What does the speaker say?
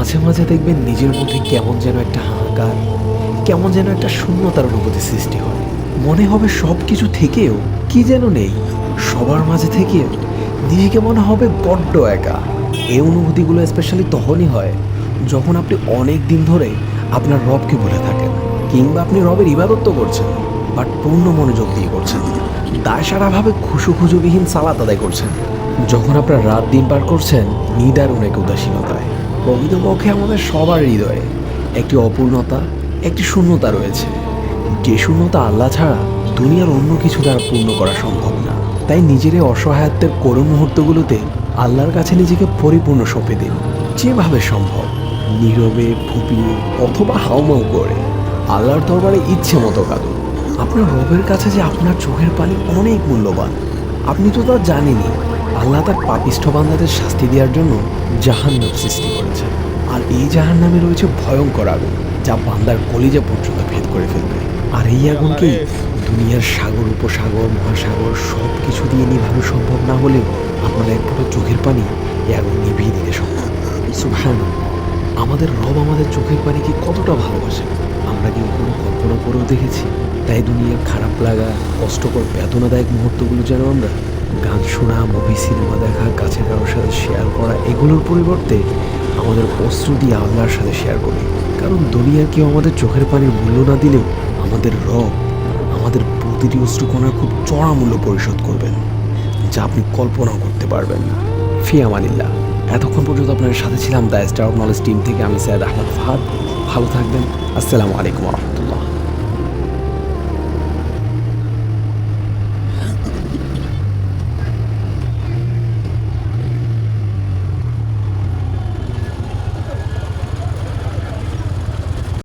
মাঝে মাঝে দেখবেন নিজের মধ্যে কেমন যেন একটা হাহাকার, কেমন যেন একটা শূন্যতার অনুভূতি সৃষ্টি হয়। মনে হবে সব কিছু থেকেও কি যেন নেই, সবার মাঝে থেকেও নিজেকে মনে হবে বড্ড একা। এই অনুভূতিগুলো স্পেশালি তখনই হয় যখন আপনি অনেক দিন ধরে আপনার রবকে ভুলে থাকেন, কিংবা আপনি রবের ইবাদত তো করছেন বাট পূর্ণ মনোযোগ দিয়ে করছেন, দায়সারাভাবে খুশুখুজুবিহীন সালাত আদায় করছেন। যখন আপনার রাত দিন পার করছেন নিদারুণ এক উদাসীনতায়। প্রকৃতপক্ষে আমাদের সবার হৃদয়ে একটি অপূর্ণতা, একটি শূন্যতা রয়েছে, যে শূন্যতা আল্লাহ ছাড়া দুনিয়ার অন্য কিছু দ্বারা পূর্ণ করা সম্ভব না। তাই নিজের এই অসহায়ত্বের করুণ মুহূর্তগুলোতে আল্লাহর কাছে নিজেকে পরিপূর্ণ সঁপে দিন। যেভাবে সম্ভব নীরবে, ফুপিয়ে অথবা হাউমাউ করে আল্লাহর দরবারে ইচ্ছে মতো কাঁদুন। আপনার রবের কাছে যে আপনার চোখের পানি অনেক মূল্যবান, আপনি তো তা জানেনই। আল্লাহ তার পাপিষ্ঠ বান্দাদের শাস্তি দেওয়ার জন্য জাহান্নাম সৃষ্টি করেছে, আর এই জাহান্নামে রয়েছে ভয়ঙ্কর আগুন, যা বান্দার কলিজা পর্যন্ত ভেদ করে ফেলবে। আর এই আগুনকে দুনিয়ার সাগর, উপসাগর, মহাসাগর সব কিছু দিয়ে নিভানো সম্ভব না হলেও আপনার এক ফোঁটা চোখের পানি এই আগুন নিভিয়ে দিতে সম্ভব। সুবহানাল্লাহ, আমাদের রব আমাদের চোখের পানিকে কতটা ভালোবাসে আমরা কি কোনো কল্পনা করেও দেখেছি? তাই দুনিয়ার খারাপ লাগা, কষ্টকর, বেদনাদায়ক মুহূর্তগুলো যেন আমরা গান শোনা, মুভি, সিনেমা দেখা, কাছের কারোর সাথে শেয়ার করা, এগুলোর পরিবর্তে আমাদের অশ্রু দিয়ে আল্লাহর সাথে শেয়ার করি। কারণ দুনিয়ার কেউ আমাদের চোখের পানির মূল্য না দিলেও আমাদের রব আমাদের প্রতিটি অশ্রুকণার খুব চড়া মূল্য পরিশোধ করবেন, যা আপনি কল্পনাও করতে পারবেন না। ফি আমানিল্লাহ। এতক্ষণ পর্যন্ত আপনার সাথে ছিলাম the star of knowledge team থেকে আমি সৈয়দ আহমদ ফাহাদ। ভালো থাকবেন। আসসালামু আলাইকুম ওয়া রাহমাতুল্লাহ।